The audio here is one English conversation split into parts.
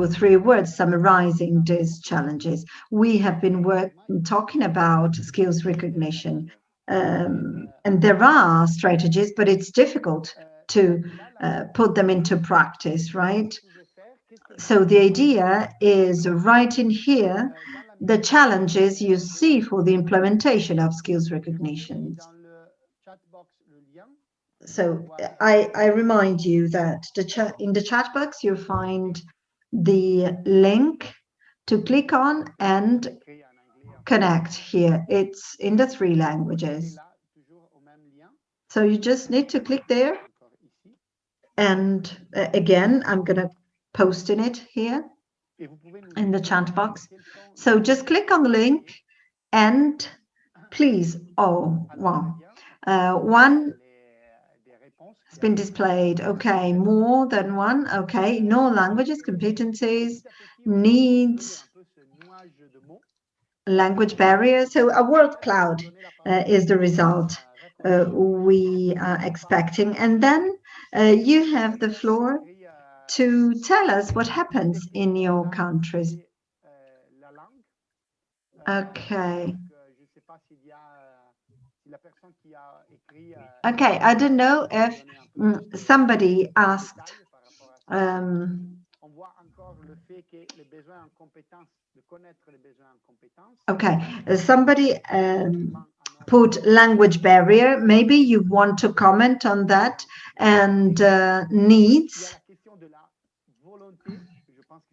or three words summarizing these challenges. We have been talking about skills recognition, and there are strategies, but it's difficult to put them into practice, right? So the idea is right in here, the challenges you see for the implementation of skills recognition. So I remind you that in the chat box, you'll find the link to click on and connect here. It's in the 3 languages. So you just need to click there. And again, I'm going to post in it here in the chat box. So just click on the link and please, oh, wow, one has been displayed. Okay, more than one. Okay, no languages, competencies, needs, language barriers. So a word cloud is the result we are expecting. And then you have the floor to tell us what happens in your countries. Okay. Okay, I don't know if somebody asked okay, somebody put language barrier. Maybe you want to comment on that, and needs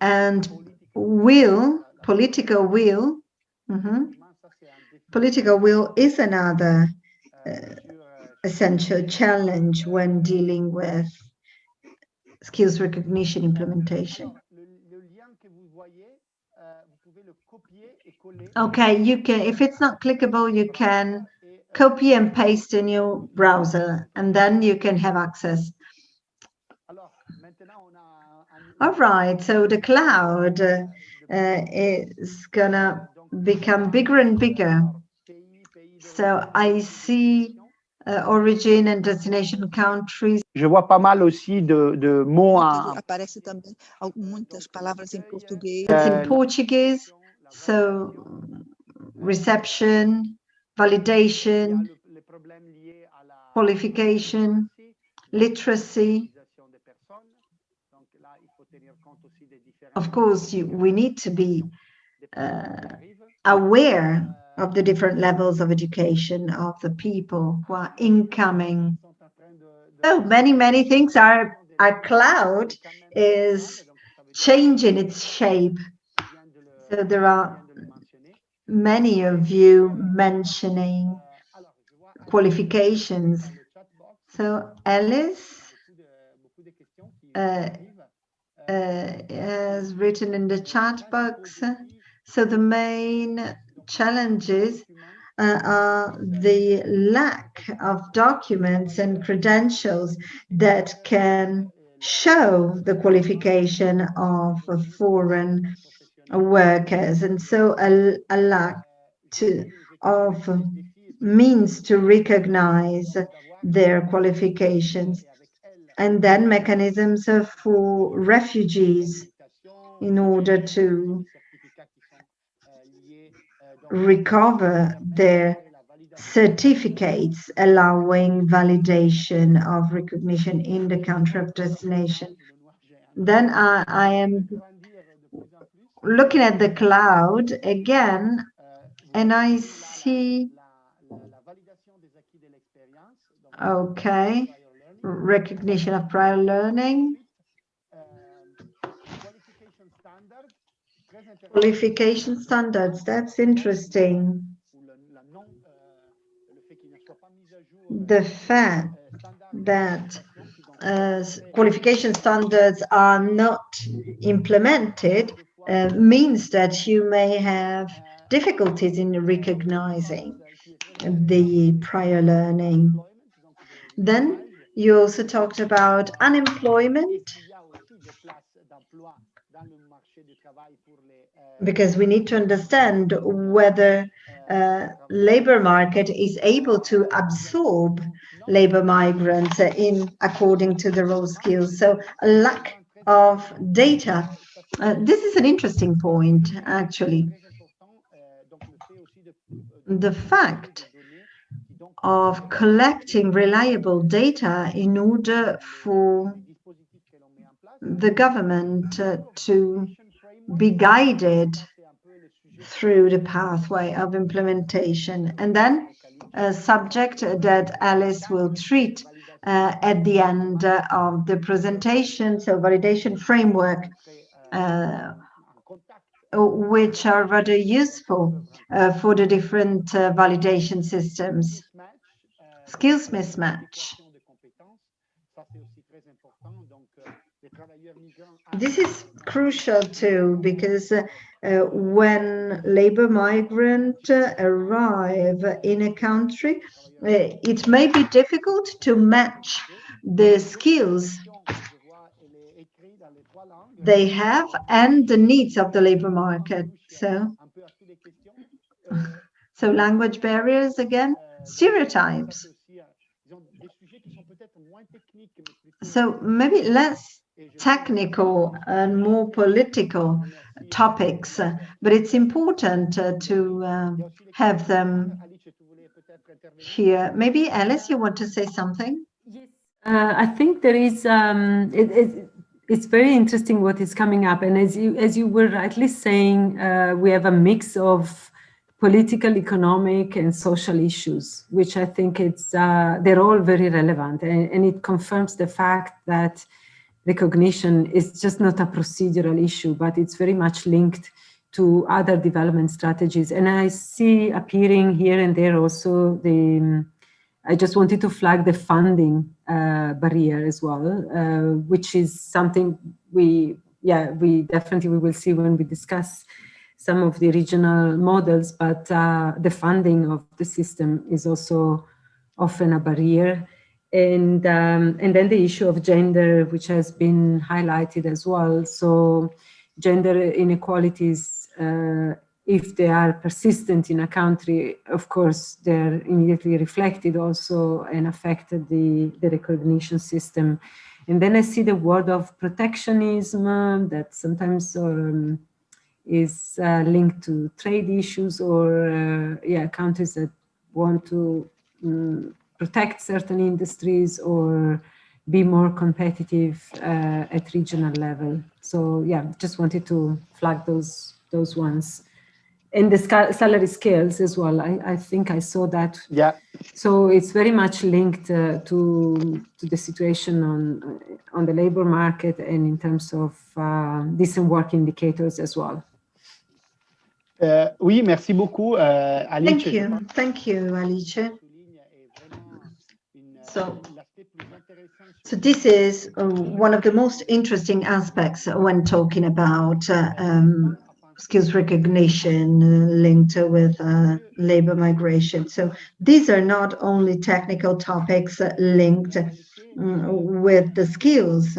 and will, political will. Political will is another essential challenge when dealing with skills recognition implementation. Okay, you can, if it's not clickable, you can copy and paste in your browser, and then you can have access. All right, so the cloud is gonna become bigger and bigger. So I see origin and destination countries. Je vois pas mal aussi de mots Aparece também muitas palavras em português. It's in Portuguese, so reception, validation, qualification, literacy. Of course, we need to be aware of the different levels of education of the people who are incoming. So many things. Our cloud is changing its shape. So there are many of you mentioning qualifications. So Alice has written in the chat box. So the main challenges are the lack of documents and credentials that can show the qualification of foreign workers, and so a lack of means to recognize their qualifications, and then mechanisms for refugees in order to recover their certificates allowing validation of recognition in the country of destination. Then I am looking at the cloud again, and I see, okay, recognition of prior learning, qualification standards. That's interesting. The fact that qualification standards are not implemented means that you may have difficulties in recognizing the prior learning. Then you also talked about unemployment, because we need to understand whether labor market is able to absorb labor migrants according to the raw skills. So a lack of data This is an interesting point, actually. The fact of collecting reliable data in order for the government to be guided through the pathway of implementation. And then a subject that Alice will treat at the end of the presentation, so validation framework, which are rather useful for the different validation systems. Skills mismatch. This is crucial too, because when labor migrants arrive in a country, it may be difficult to match the skills they have and the needs of the labor market. So language barriers again, stereotypes. So maybe less technical and more political topics, but it's important to have them here. Maybe Alice, you want to say something? Yes, I think there is. It's very interesting what is coming up, and as you were rightly saying, we have a mix of political, economic, and social issues, which I think they're all very relevant, and it confirms the fact that recognition is just not a procedural issue, but it's very much linked to other development strategies. And I see appearing here and there also I just wanted to flag the funding barrier as well, which is something we definitely will see when we discuss some of the regional models, but the funding of the system is also often a barrier. And then the issue of gender, which has been highlighted as well. So gender inequalities, if they are persistent in a country, of course, they're immediately reflected also and affected the recognition system. And then I see the word of protectionism that sometimes is linked to trade issues or countries that want to protect certain industries or be more competitive at regional level. So yeah, just wanted to flag those ones. And the salary scales as well. I think I saw that. Yeah. So it's very much linked to the situation on the labor market and in terms of decent work indicators as well. Oui, merci beaucoup, Alice. Thank you, Alice. So this is one of the most interesting aspects when talking about skills recognition linked with labor migration. So these are not only technical topics linked with the skills.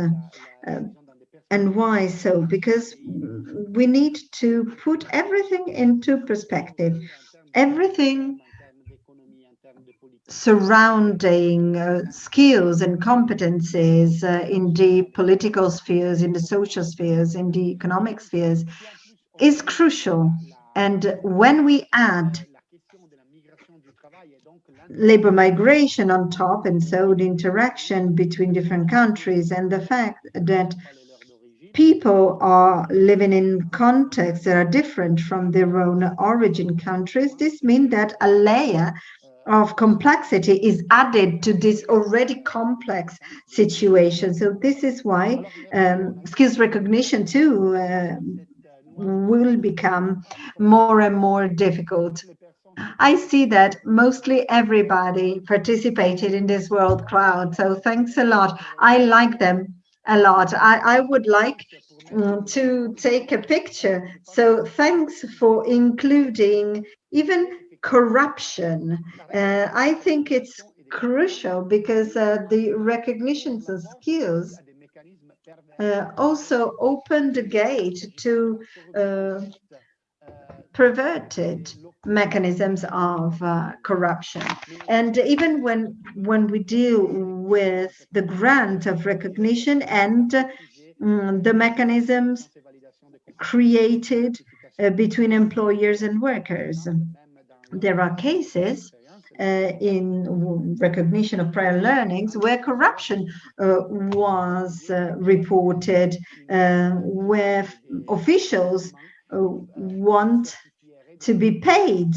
And why so? Because we need to put everything into perspective. Everything surrounding skills and competencies in the political spheres, in the social spheres, in the economic spheres is crucial. And when we add labor migration on top, and so the interaction between different countries and the fact that people are living in contexts that are different from their own origin countries, this means that a layer of complexity is added to this already complex situation. So this is why skills recognition too will become more and more difficult. I see that mostly everybody participated in this World Crowd, so thanks a lot. I like them a lot. I would like to take a picture. So thanks for including even corruption. I think it's crucial because the recognitions of skills also open the gate to perverted mechanisms of corruption. And even when we deal with the grant of recognition and the mechanisms created between employers and workers. There are cases in recognition of prior learnings where corruption was reported, where officials want to be paid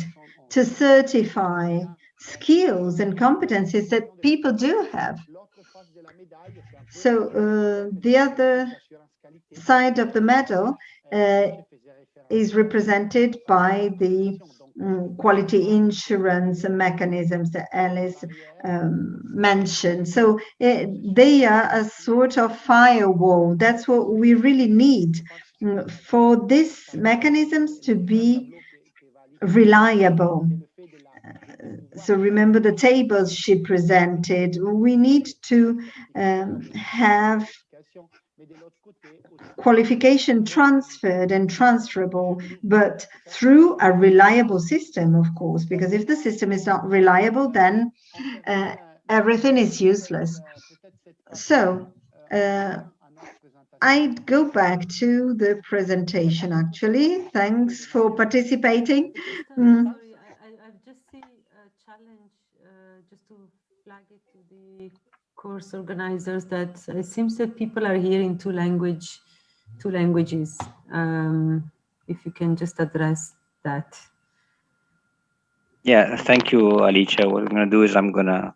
to certify skills and competencies that people do have. So the other side of the medal is represented by the quality insurance mechanisms that Alice mentioned. So they are a sort of firewall. That's what we really need for these mechanisms to be reliable. So remember the tables she presented. We need to have qualification transferred and transferable, but through a reliable system, of course, because if the system is not reliable, then everything is useless. So I'd go back to the presentation, actually. Thanks for participating. Sorry, I've just seen a challenge, just to flag it to the course organizers, that it seems that people are hearing two languages. If you can just address that. Yeah, thank you, Alicia. What I'm going to do is I'm going to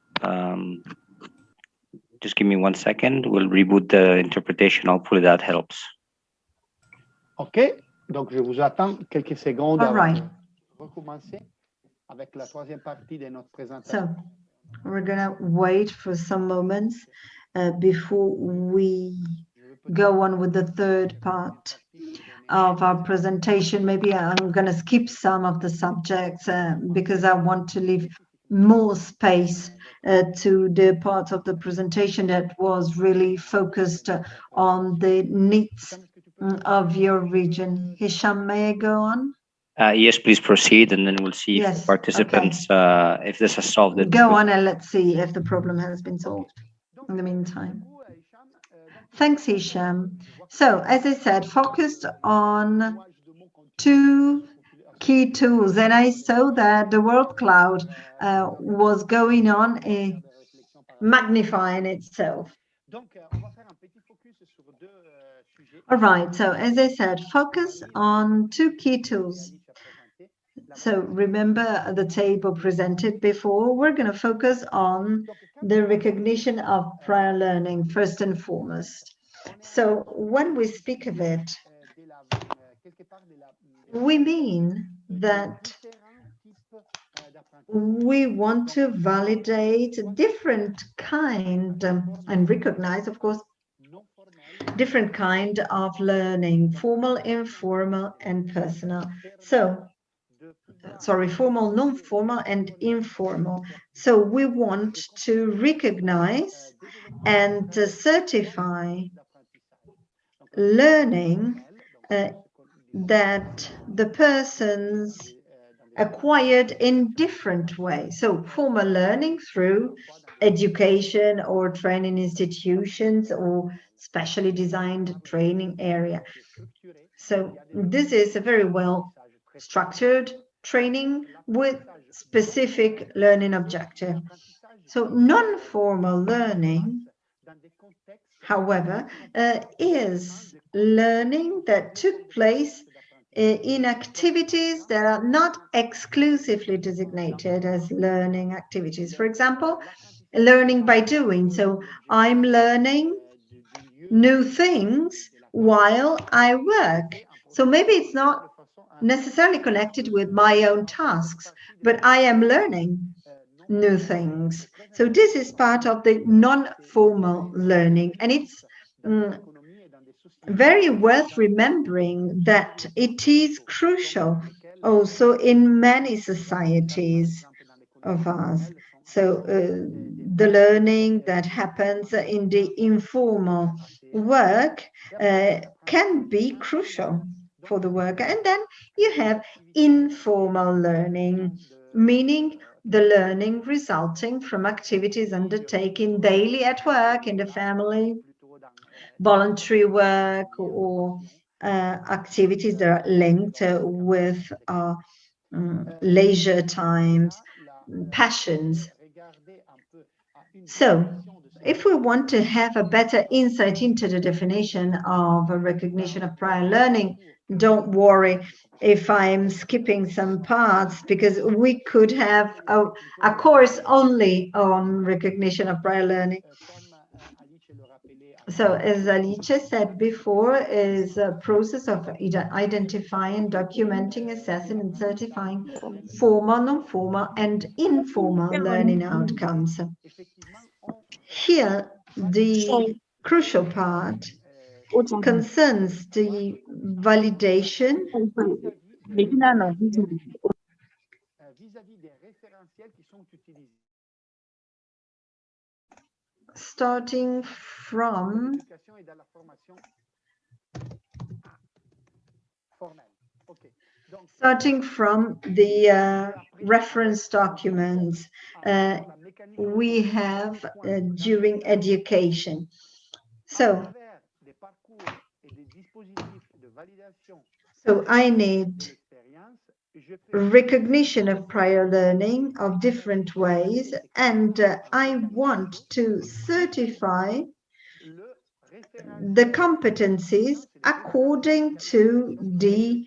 just give me 1 second. We'll reboot the interpretation. Hopefully that helps. OK. Donc, je vous attends quelques secondes avant de recommencer avec la troisième partie de notre présentation. So we're going to wait for some moments before we go on with the third part of our presentation. Maybe I'm going to skip some of the subjects because I want to leave more space to the part of the presentation that was really focused on the needs of your region. Hisham, may I go on? Yes, please proceed, and then we'll see if Yes, participants, if this has solved it. Go on and let's see if the problem has been solved in the meantime. Thanks, Hisham. So, as I said, focused on two key tools, and I saw that the word cloud was going on, magnifying itself. All right, so as I said, focus on two key tools. So remember the table presented before. We're going to focus on the recognition of prior learning first and foremost. So when we speak of it, we mean that we want to validate different kind and recognize, of course, different kind of learning, formal, informal, and personal. So sorry, formal, non-formal, and informal. So we want to recognize and certify learning that the persons acquired in different ways. So formal learning through education or training institutions or specially designed training area. So this is a very well structured training with specific learning objective. So non-formal learning, however, is learning that took place in activities that are not exclusively designated as learning activities. For example, learning by doing. So I'm learning new things while I work. So maybe it's not necessarily connected with my own tasks, but I am learning new things. So this is part of the non-formal learning, and it's very worth remembering that it is crucial also in many societies of ours. So the learning that happens in the informal work can be crucial for the worker. And then you have informal learning, meaning the learning resulting from activities undertaken daily at work, in the family, voluntary work, or activities that are linked with our leisure times, passions. So, if we want to have a better insight into the definition of a recognition of prior learning, don't worry if I'm skipping some parts, because we could have a course only on recognition of prior learning. So, as Alice said before, is a process of identifying, documenting, assessing, and certifying formal, non-formal, and informal learning outcomes. Here, the crucial part concerns the validation starting from the reference documents we have during education. So I need recognition of prior learning of different ways, and I want to certify the competencies according to the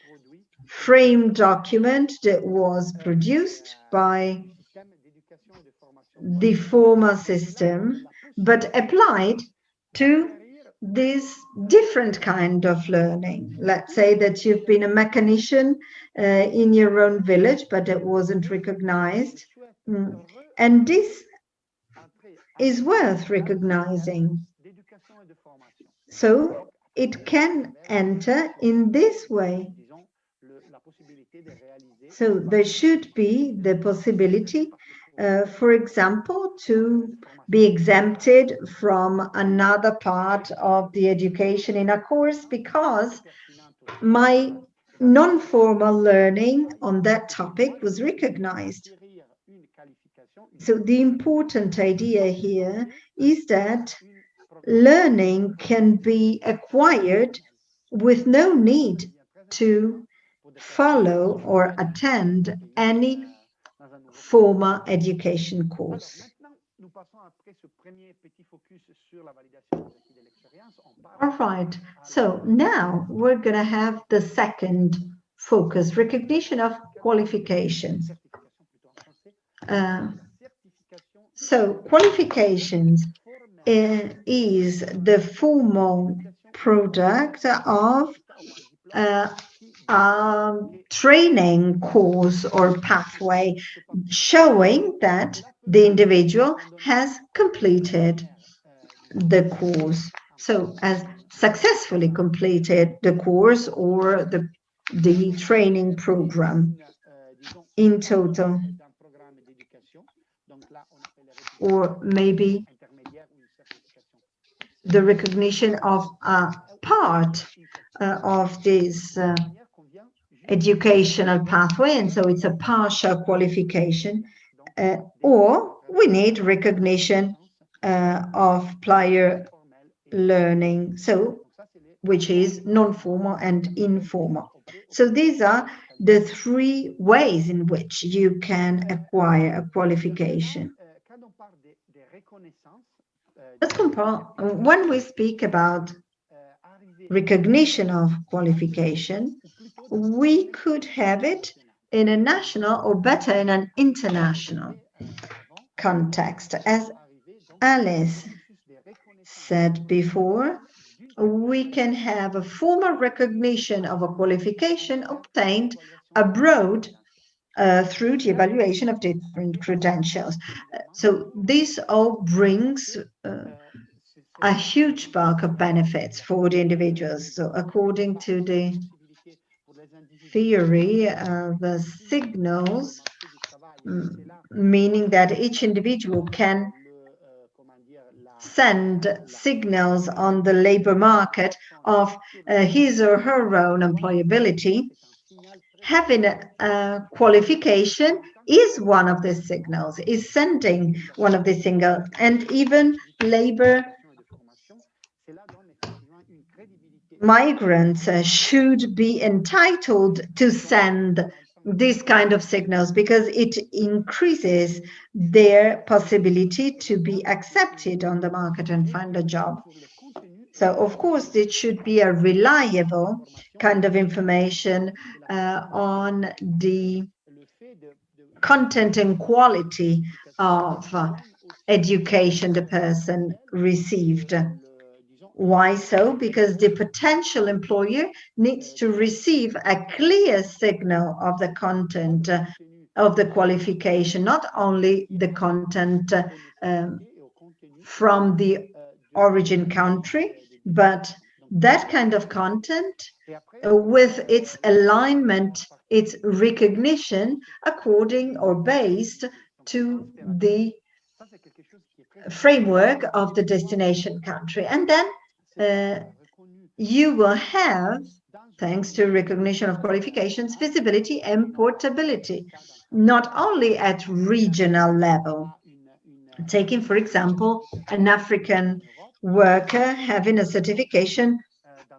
frame document that was produced by the former system, but applied to this different kind of learning. Let's say that you've been a mechanician in your own village, but it wasn't recognized. And this is worth recognizing. So it can enter in this way. So there should be the possibility, for example, to be exempted from another part of the education in a course because my non-formal learning on that topic was recognized. So the important idea here is that learning can be acquired with no need to follow or attend any formal education course. All right, so now we're going to have the second focus, recognition of qualifications. So qualifications is the formal product of training course or pathway showing that the individual has completed the course. So has successfully completed the course or the training program in total. Or maybe the recognition of a part of this educational pathway, and so it's a partial qualification, or we need recognition of prior learning, so which is non-formal and informal. So these are the three ways in which you can acquire a qualification. Let's compare, when we speak about recognition of qualification, we could have it in a national or better in an international context. As Alice said before, we can have a formal recognition of a qualification obtained abroad through the evaluation of different credentials. So this all brings a huge bulk of benefits for the individuals. So according to the theory of signals, meaning that each individual can send signals on the labor market of his or her own employability, having a qualification is one of the signals, is sending one of the signals, and even labor migrants should be entitled to send this kind of signals because it increases their possibility to be accepted on the market and find a job. So, of course, it should be a reliable kind of information on the content and quality of education the person received. Why so? Because the potential employer needs to receive a clear signal of the content of the qualification, not only the content from the origin country, but that kind of content with its alignment, its recognition according or based to the framework of the destination country. And then you will have, thanks to recognition of qualifications, visibility and portability, not only at regional level. Taking, for example, an African worker having a certification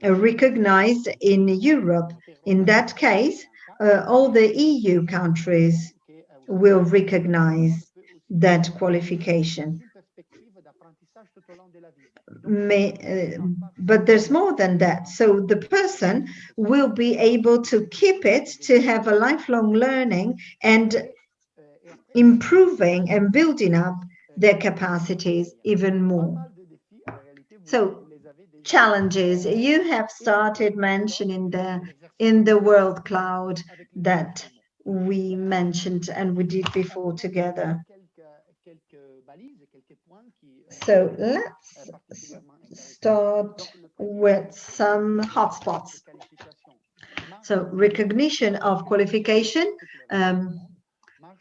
recognized in Europe. In that case, all the EU countries will recognize that qualification. But there's more than that. So the person will be able to keep it, to have a lifelong learning and improving and building up their capacities even more. So challenges, you have started mentioning in the World Cloud that we mentioned and we did before together. So let's start with some hotspots. So recognition of qualification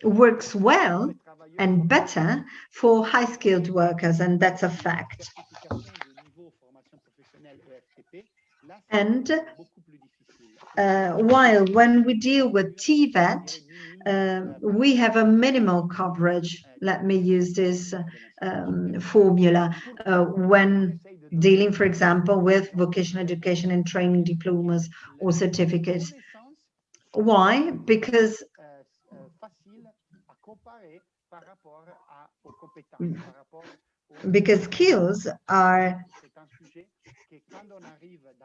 works well and better for high-skilled workers, and that's a fact. And while when we deal with TVET, we have a minimal coverage. Let me use this formula when dealing, for example, with vocational education and training diplomas or certificates. Why? Because skills are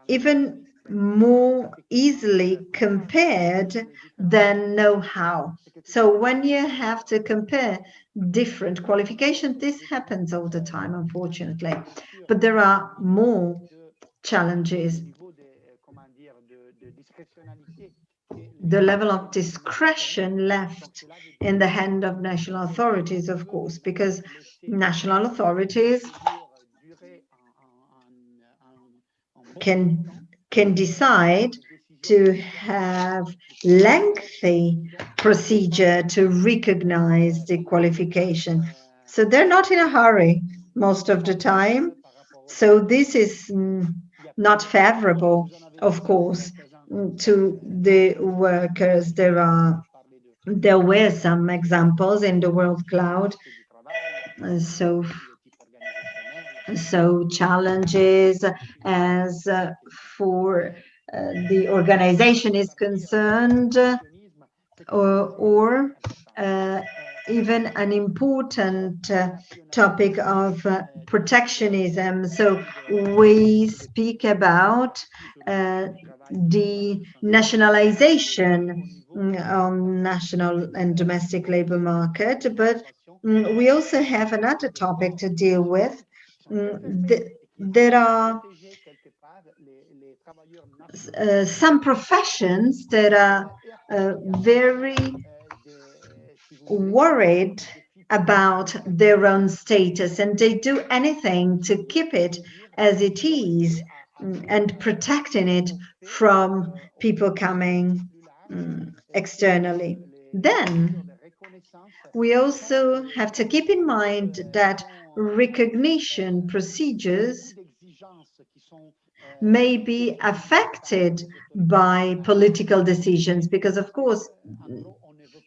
even more easily compared than know-how. So when you have to compare different qualifications, this happens all the time, unfortunately. But there are more challenges. The level of discretion left in the hand of national authorities, of course, because national authorities can decide to have lengthy procedure to recognize the qualification. So they're not in a hurry most of the time. So this is not favorable, of course, to the workers. There were some examples in the World Cloud. So challenges as for the organization is concerned, or even an important topic of protectionism. So we speak about the nationalization on national and domestic labor market, but we also have another topic to deal with. There are some professions that are very worried about their own status, and they do anything to keep it as it is and protecting it from people coming externally. Then we also have to keep in mind that recognition procedures may be affected by political decisions, because of course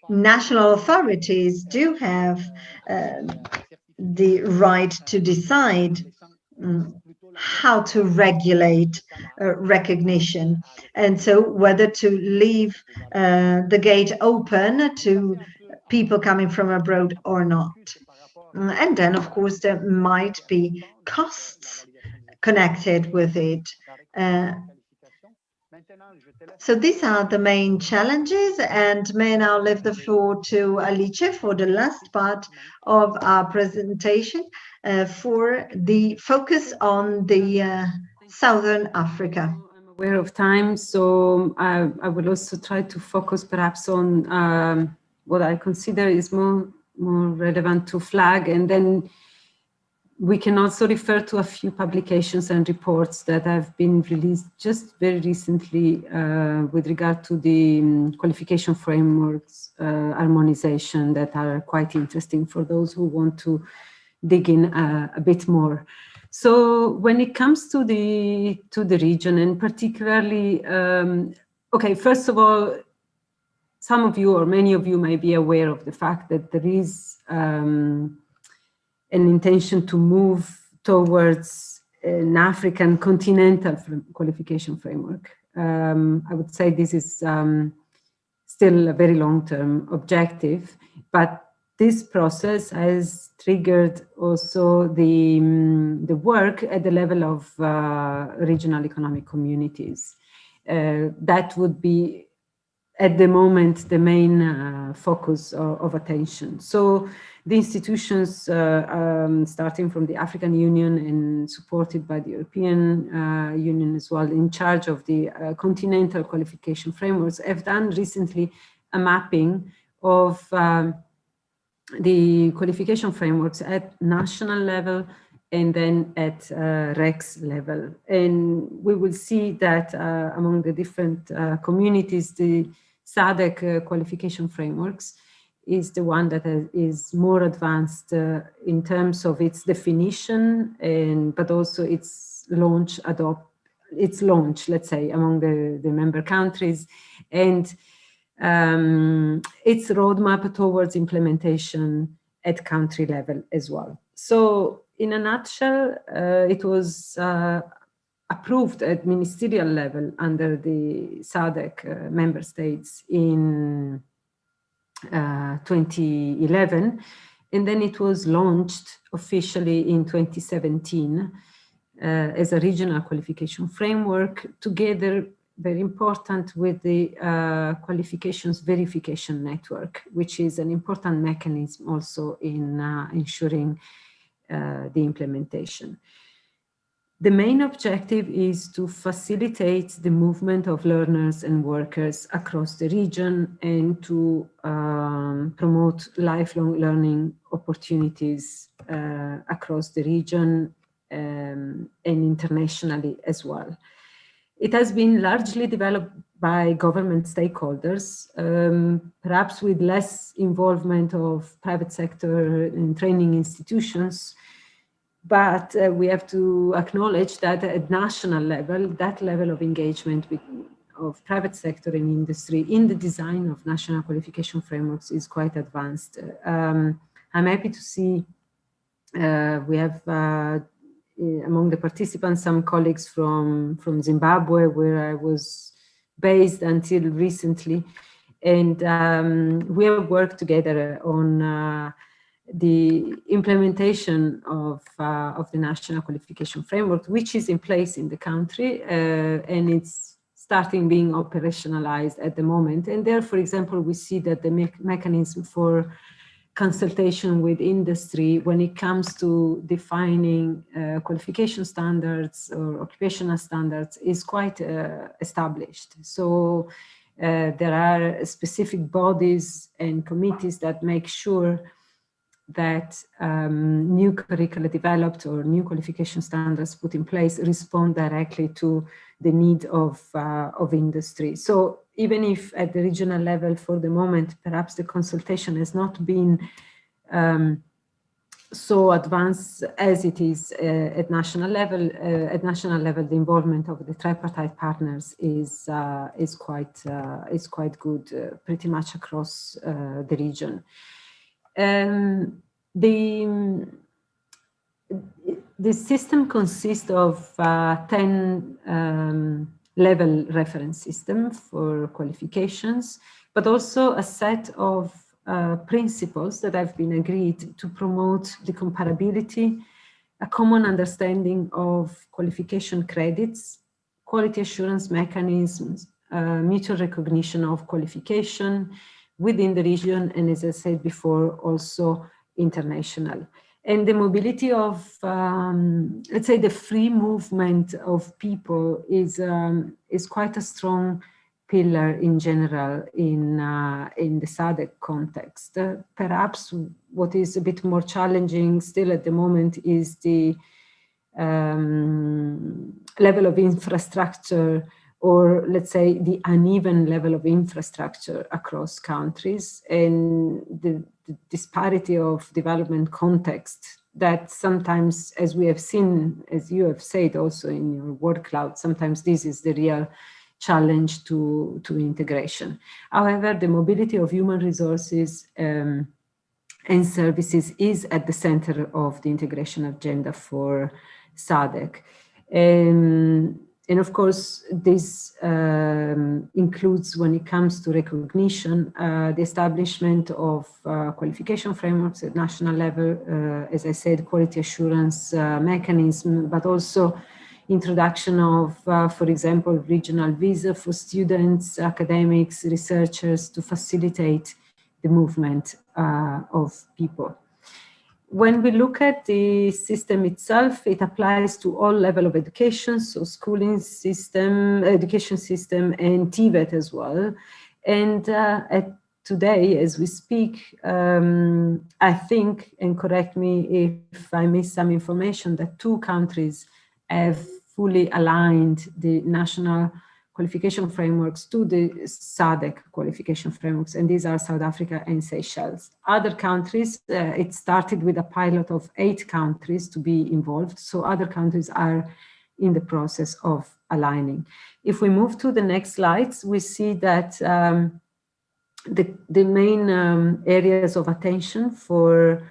national authorities do have the right to decide how to regulate recognition, and so whether to leave the gate open to people coming from abroad or not. And then, of course, there might be costs connected with it. So these are the main challenges, and may I now leave the floor to Alice for the last part of our presentation for the focus on the Southern Africa. I'm aware of time, so I will also try to focus perhaps on what I consider is more relevant to flag, and then we can also refer to a few publications and reports that have been released just very recently with regard to the qualification frameworks harmonization that are quite interesting for those who want to dig in a bit more. So when it comes to the region, and particularly, okay, first of all, some of you or many of you may be aware of the fact that there is an intention to move towards an African continental qualification framework. I would say this is still a very long-term objective, but this process has triggered also the work at the level of regional economic communities. That would be, at the moment, the main focus of attention. So the institutions, starting from the African Union and supported by the European Union as well, in charge of the continental qualification frameworks, have done recently a mapping of the qualification frameworks at national level and then at REX level. And we will see that among the different communities, the SADC qualification frameworks is the one that is more advanced in terms of its definition, but also its launch, let's say, among the member countries, and its roadmap towards implementation at country level as well. So in a nutshell, it was approved at ministerial level under the SADC member states in 2011, and then it was launched officially in 2017 as a regional qualification framework, together, very important, with the qualifications verification network, which is an important mechanism also in ensuring the implementation. The main objective is to facilitate the movement of learners and workers across the region and to promote lifelong learning opportunities across the region and internationally as well. It has been largely developed by government stakeholders, perhaps with less involvement of private sector and training institutions. But we have to acknowledge that at national level, that level of engagement of private sector and industry in the design of national qualification frameworks is quite advanced. I'm happy to see we have among the participants some colleagues from Zimbabwe, where I was based until recently, and we have worked together on the implementation of the national qualification framework, which is in place in the country, and it's starting being operationalized at the moment. And there, for example, we see that the mechanism for consultation with industry when it comes to defining qualification standards or occupational standards is quite established. So there are specific bodies and committees that make sure that new curricula developed or new qualification standards put in place respond directly to the need of industry. So even if at the regional level for the moment, perhaps the consultation has not been so advanced as it is at national level, the involvement of the tripartite partners is quite good, pretty much across the region. this system consists of 10 level reference system for qualifications, but also a set of principles that have been agreed to promote the comparability, a common understanding of qualification credits, quality assurance mechanisms, mutual recognition of qualification within the region, and as I said before, also international. And the mobility of, let's say, the free movement of people is quite a strong pillar in general in the SADC context. Perhaps what is a bit more challenging still at the moment is the level of infrastructure, or let's say the uneven level of infrastructure across countries, and the disparity of development context that sometimes, as we have seen, as you have said also in your word cloud, sometimes this is the real challenge to integration. However, the mobility of human resources and services is at the center of the integration agenda for SADC. And of course, this includes, when it comes to recognition, the establishment of qualification frameworks at national level, as I said, quality assurance mechanism, but also introduction of, for example, regional visa for students, academics, researchers, to facilitate the movement of people. When we look at the system itself, it applies to all levels of education, so schooling system, education system, and TVET as well. And today, as we speak, I think, and correct me if I miss some information, that 2 countries have fully aligned the national qualification frameworks to the SADC qualification frameworks, and these are South Africa and Seychelles. Other countries, it started with a pilot of 8 countries to be involved, so other countries are in the process of aligning. If we move to the next slides, we see that the main areas of attention for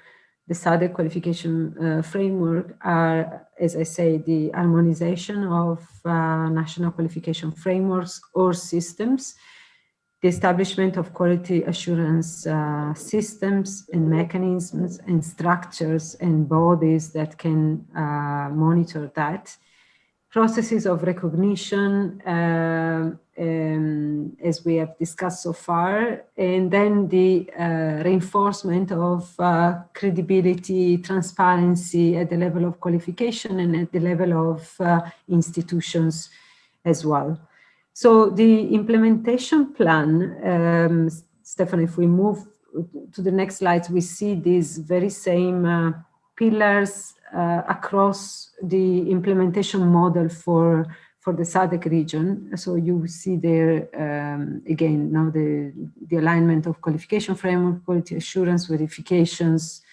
the SADC qualification framework are, as I say, the harmonization of national qualification frameworks or systems, the establishment of quality assurance systems and mechanisms and structures and bodies that can monitor that, processes of recognition, as we have discussed so far, and then the reinforcement of credibility, transparency at the level of qualification and at the level of institutions as well. So the implementation plan, Stefano, if we move to the next slides, we see these very same pillars across the implementation model for the SADC region. So you see there, again, now the alignment of qualification framework, quality assurance, verifications,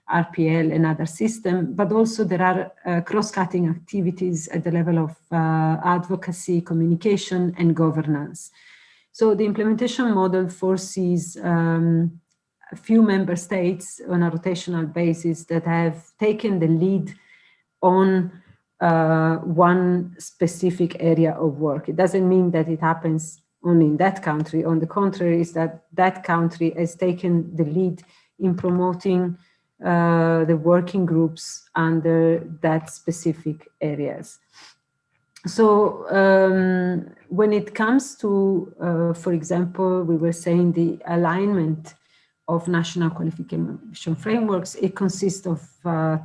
RPL and other systems, but also there are cross-cutting activities at the level of advocacy, communication, and governance. So the implementation model foresees a few member states on a rotational basis that have taken the lead on one specific area of work. It doesn't mean that it happens only in that country. On the contrary, is that that country has taken the lead in promoting the working groups under that specific areas. So when it comes to, for example, we were saying the alignment of national qualification frameworks, it consists of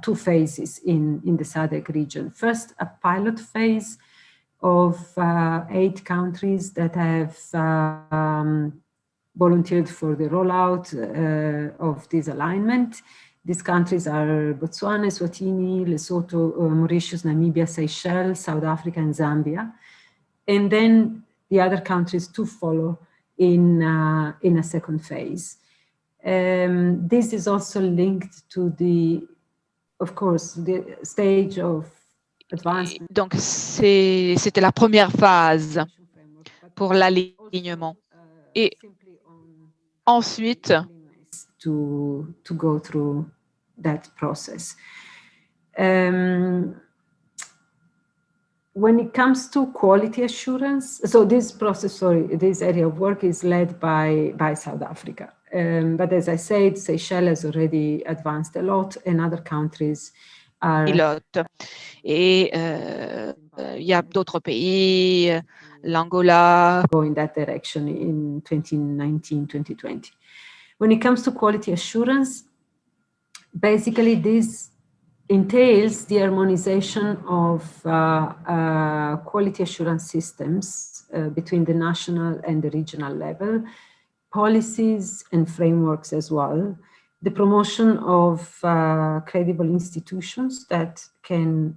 2 phases in the SADC region. First, a pilot phase of 8 countries that have volunteered for the rollout of this alignment. These countries are Botswana, Eswatini, Lesotho, Mauritius, Namibia, Seychelles, South Africa, and Zambia. And then the other countries to follow in a second phase. This is also linked to the, of course, the stage of advancement. Donc, c'était la première phase pour l'alignement. Et ensuite, to go through that process. When it comes to quality assurance, so this area of work is led by South Africa. But as I said, Seychelles has already advanced a lot, and other countries are... Pilote. Et il y a d'autres pays, l'Angola. Go in that direction in 2019, 2020. When it comes to quality assurance, basically this entails the harmonization of quality assurance systems between the national and the regional level, policies and frameworks as well, the promotion of credible institutions that can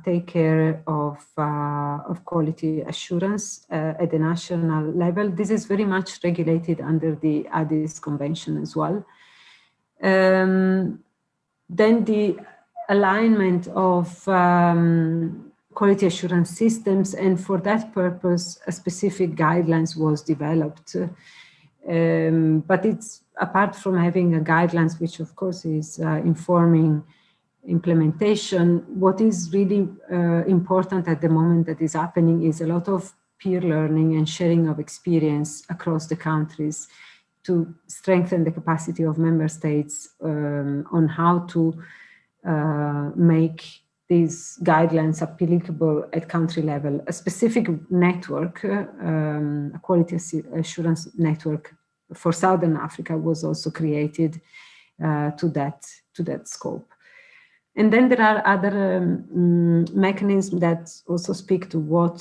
take care of quality assurance at the national level. This is very much regulated under the Addis Convention as well. Then the alignment of quality assurance systems, and for that purpose, a specific guidelines was developed. But it's apart from having a guidelines, which of course is informing implementation, what is really important at the moment that is happening is a lot of peer learning and sharing of experience across the countries to strengthen the capacity of member states on how to make these guidelines applicable at country level. A specific network, a quality assurance network for Southern Africa was also created to that scope. And then there are other mechanisms that also speak to what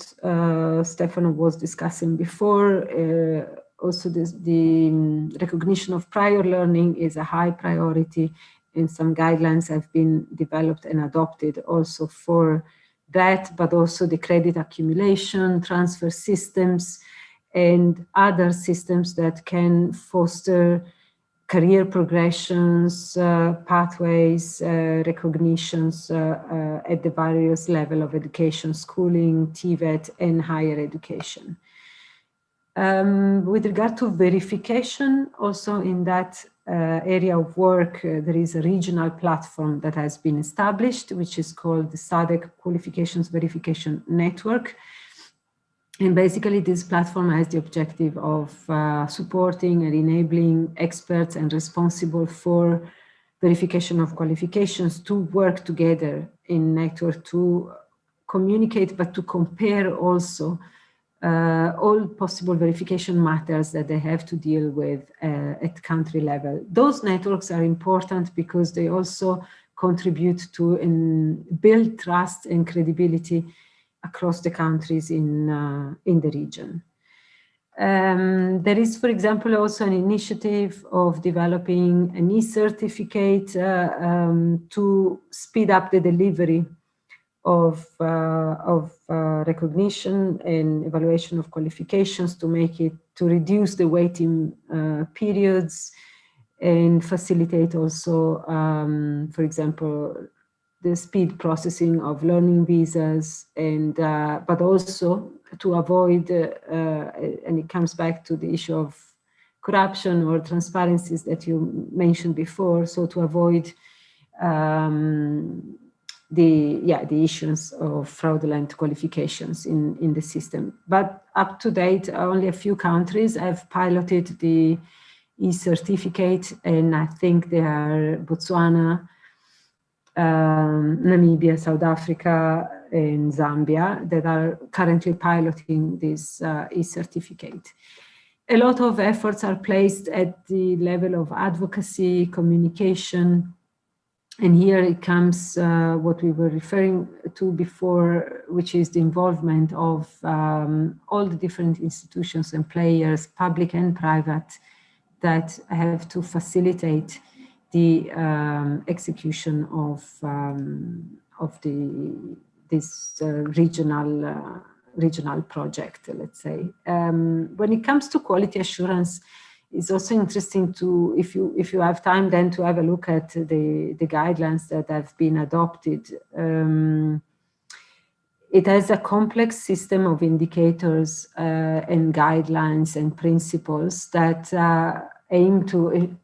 Stefano was discussing before. Also the recognition of prior learning is a high priority, and some guidelines have been developed and adopted also for that, but also the credit accumulation, transfer systems, and other systems that can foster career progressions, pathways, recognitions at the various level of education, schooling, TVET, and higher education. With regard to verification, also in that area of work, there is a regional platform that has been established, which is called the SADC Qualifications Verification Network. And basically this platform has the objective of supporting and enabling experts and responsible for verification of qualifications to work together in network to communicate, but to compare also all possible verification matters that they have to deal with at country level. Those networks are important because they also contribute to build trust and credibility across the countries in the region. There is, for example, also an initiative of developing an e-certificate to speed up the delivery of recognition and evaluation of qualifications, to reduce the waiting periods and facilitate also, for example, the speed processing of learning visas, and but also to avoid, and it comes back to the issue of corruption or transparencies that you mentioned before, so to avoid the issuance of fraudulent qualifications in the system. But up to date, only a few countries have piloted the e-certificate, and I think they are Botswana, Namibia, South Africa, and Zambia that are currently piloting this e-certificate. A lot of efforts are placed at the level of advocacy, communication, and here it comes what we were referring to before, which is the involvement of all the different institutions and players, public and private, that have to facilitate the execution of this regional project, let's say. When it comes to quality assurance, it's also interesting to, if you have time, then to have a look at the guidelines that have been adopted. It has a complex system of indicators and guidelines and principles that aim to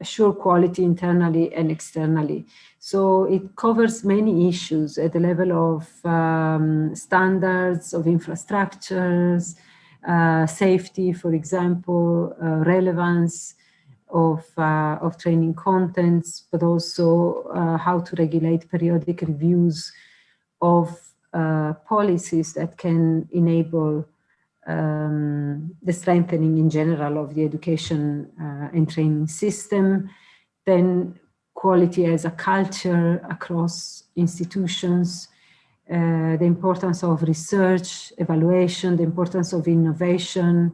assure quality internally and externally. So it covers many issues at the level of standards, of infrastructures, safety, for example, relevance of training contents, but also how to regulate periodic reviews of policies that can enable the strengthening in general of the education and training system. Then quality as a culture across institutions, the importance of research, evaluation, the importance of innovation,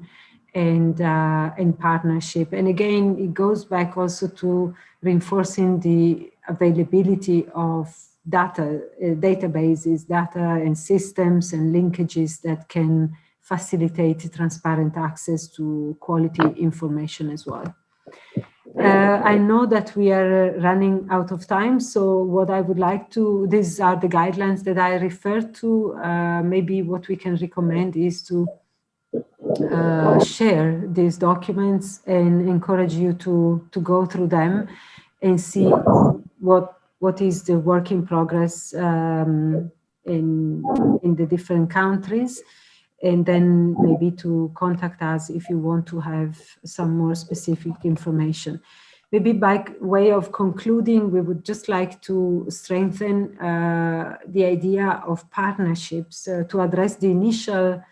and partnership. And again, it goes back also to reinforcing the availability of data, databases, data and systems and linkages that can facilitate transparent access to quality information as well. I know that we are running out of time, so what I would like to, these are the guidelines that I referred to. Maybe what we can recommend is to share these documents and encourage you to go through them and see what is the work in progress in the different countries, and then maybe to contact us if you want to have some more specific information. Maybe by way of concluding, we would just like to strengthen the idea of partnerships to address the initial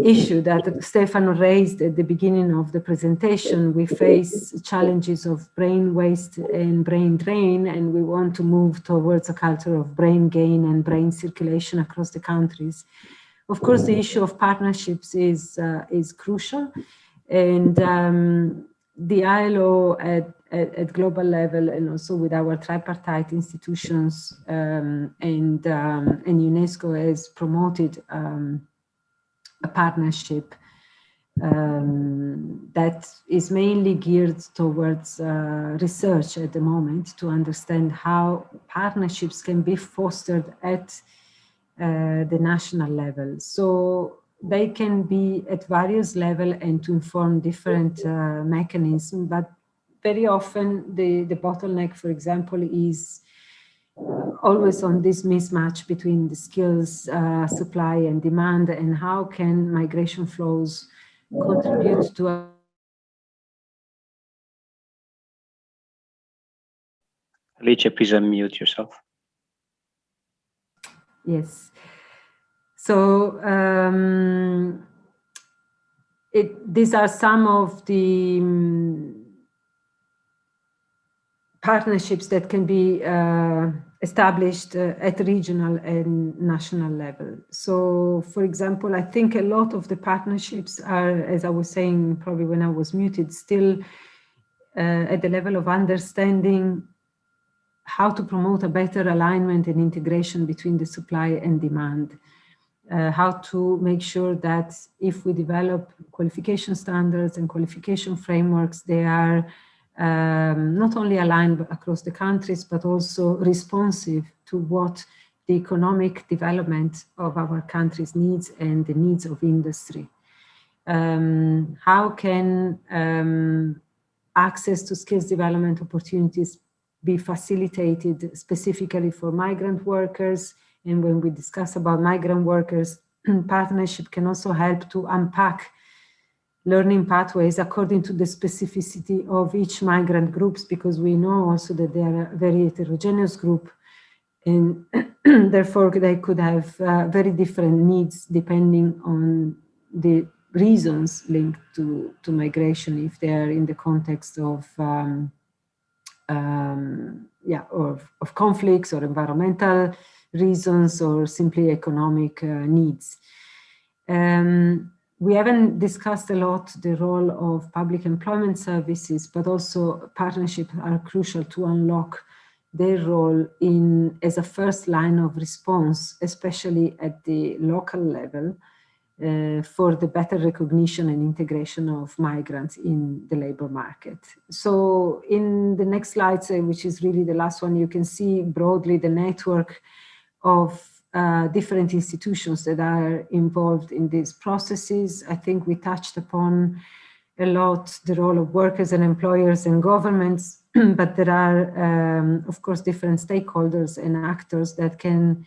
issue that Stefano raised at the beginning of the presentation. We face challenges of brain waste and brain drain, and we want to move towards a culture of brain gain and brain circulation across the countries. Of course, the issue of partnerships is crucial, and the ILO at global level, and also with our tripartite institutions and UNESCO has promoted a partnership that is mainly geared towards research at the moment to understand how partnerships can be fostered at the national level. So they can be at various levels and to inform different mechanisms, but very often the bottleneck, for example, is always on this mismatch between the skills, supply and demand, and how can migration flows contribute to a... Alicia, please unmute yourself. Yes. So these are some of the partnerships that can be established at regional and national level. So, for example, I think a lot of the partnerships are, as I was saying, probably when I was muted, still at the level of understanding how to promote a better alignment and integration between the supply and demand. How to make sure that if we develop qualification standards and qualification frameworks, they are not only aligned across the countries, but also responsive to what the economic development of our countries needs and the needs of industry. How can access to skills development opportunities be facilitated specifically for migrant workers? And when we discuss about migrant workers, partnership can also help to unpack learning pathways according to the specificity of each migrant groups, because we know also that they are a very heterogeneous group, and therefore they could have very different needs depending on the reasons linked to migration, if they are in the context of of conflicts or environmental reasons or simply economic needs. We haven't discussed a lot the role of public employment services, but also partnerships are crucial to unlock their role as a first line of response, especially at the local level, for the better recognition and integration of migrants in the labor market. So in the next slide, which is really the last one, you can see broadly the network of different institutions that are involved in these processes. I think we touched upon a lot the role of workers and employers and governments, but there are, of course, different stakeholders and actors that can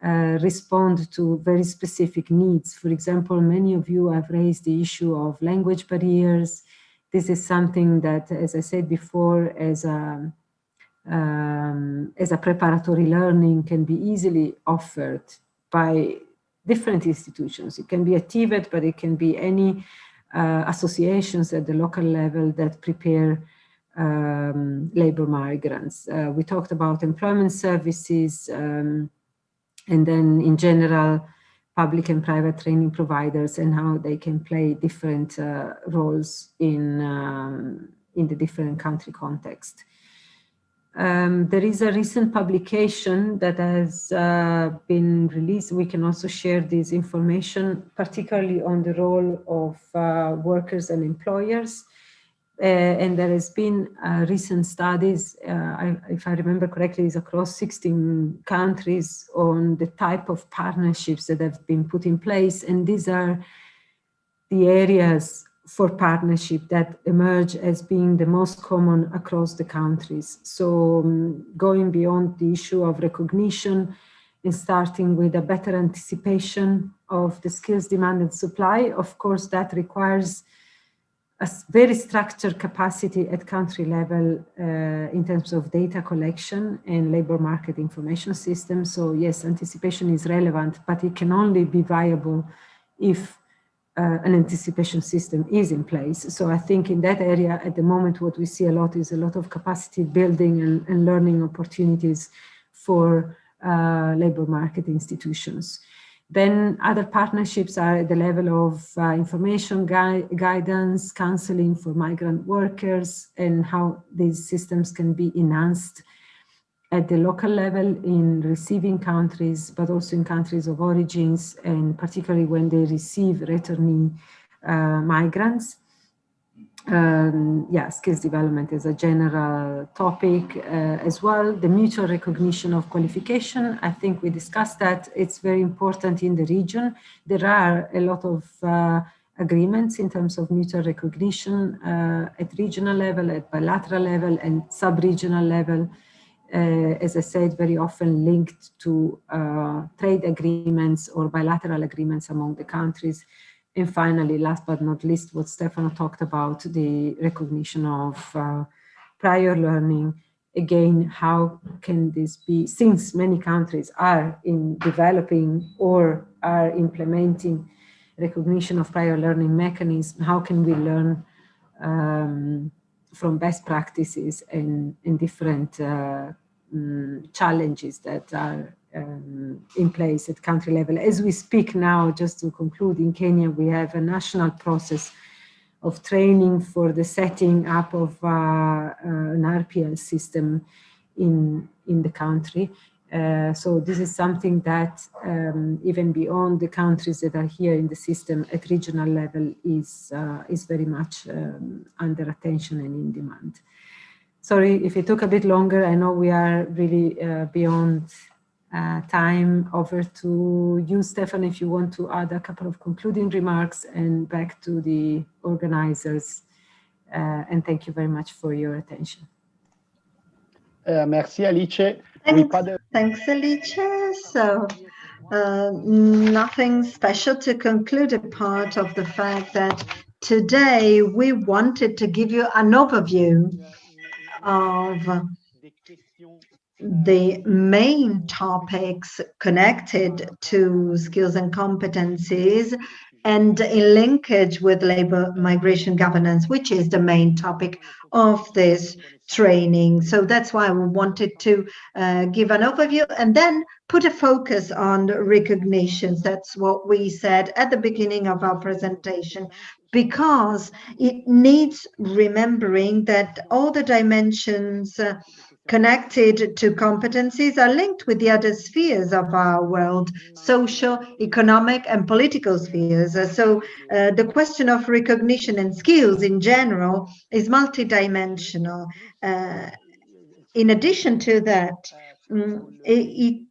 respond to very specific needs. For example, many of you have raised the issue of language barriers. This is something that, as I said before, as a preparatory learning can be easily offered by different institutions. It can be a TVET, but it can be any associations at the local level that prepare labor migrants. We talked about employment services, and then in general, public and private training providers and how they can play different roles in the different country context. There is a recent publication that has been released. We can also share this information, particularly on the role of workers and employers. And there has been recent studies, if I remember correctly, is across 16 countries on the type of partnerships that have been put in place. And these are the areas for partnership that emerge as being the most common across the countries. So going beyond the issue of recognition and starting with a better anticipation of the skills demand and supply, of course, that requires a very structured capacity at country level in terms of data collection and labor market information systems. So yes, anticipation is relevant, but it can only be viable if an anticipation system is in place. So I think in that area at the moment, what we see a lot is a lot of capacity building and learning opportunities for labor market institutions. Then other partnerships are at the level of information guidance, counseling for migrant workers, and how these systems can be enhanced at the local level in receiving countries, but also in countries of origins, and particularly when they receive returnee migrants. Yeah, skills development is a general topic as well. The mutual recognition of qualification, I think we discussed that. It's very important in the region. There are a lot of agreements in terms of mutual recognition at regional level, at bilateral level, and sub-regional level. As I said, very often linked to trade agreements or bilateral agreements among the countries. And finally, last but not least, what Stefano talked about, the recognition of prior learning. Again, how can this be, since many countries are in developing or are implementing recognition of prior learning mechanisms, how can we learn from best practices and different challenges that are in place at country level. As we speak now, just to conclude, in Kenya, we have a national process of training for the setting up of an RPL system in the country. So this is something that even beyond the countries that are here in the system at regional level is very much under attention and in demand. Sorry if it took a bit longer. I know we are really beyond time. Over to you, Stefan, if you want to add a couple of concluding remarks, and back to the organizers. And thank you very much for your attention. Merci, Alice. Thanks, Alice. So nothing special to conclude, apart of the fact that today we wanted to give you an overview of the main topics connected to skills and competencies and in linkage with labor migration governance, which is the main topic of this training. So that's why we wanted to give an overview and then put a focus on recognitions. That's what we said at the beginning of our presentation, because it needs remembering that all the dimensions connected to competencies are linked with the other spheres of our world, social, economic, and political spheres. So the question of recognition and skills in general is multidimensional. In addition to that, it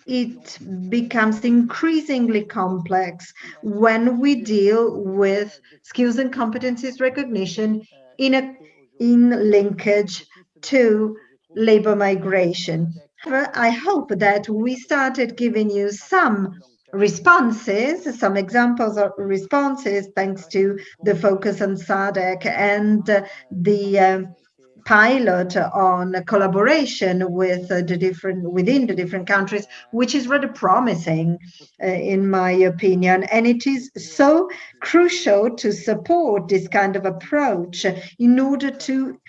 it becomes increasingly complex when we deal with skills and competencies recognition in linkage to labor migration. However, I hope that we started giving you some responses, some examples of responses, thanks to the focus on SADC and the pilot on collaboration with within the different countries, which is rather promising, in my opinion. And it is so crucial to support this kind of approach in order to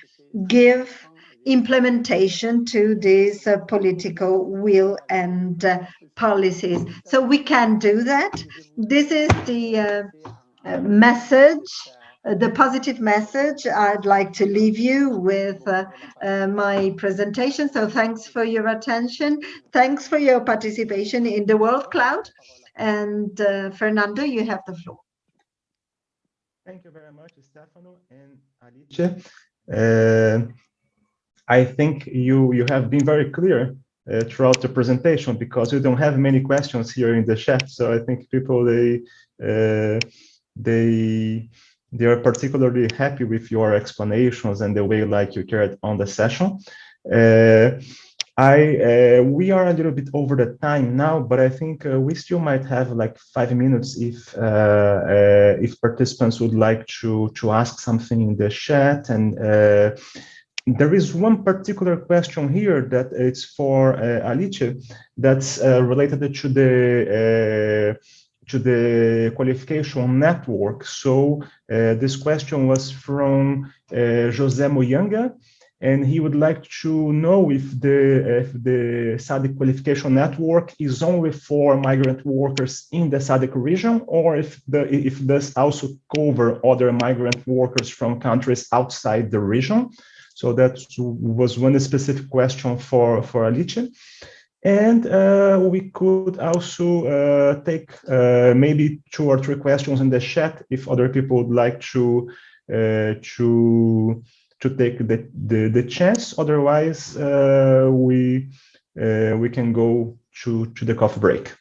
give implementation to this political will and policies. So we can do that. This is the message, the positive message I'd like to leave you with my presentation. So thanks for your attention. Thanks for your participation in the World Cloud. And Fernando, you have the floor. Thank you very much, Stefano and Alice. I think you have been very clear throughout the presentation, because we don't have many questions here in the chat. So I think people, they are particularly happy with your explanations and the way like you carried on the session. We are a little bit over the time now, but I think we still might have like 5 minutes if participants would like to ask something in the chat. And there is one particular question here that it's for Alice, that's related to the qualification network. So this question was from José Moyanga, and he would like to know if the SADC qualification network is only for migrant workers in the SADC region, or if this also cover other migrant workers from countries outside the region. So that was one specific question for Alice. And we could also take maybe 2 or 3 questions in the chat if other people would like to take the chance. Otherwise, we can go to the coffee break.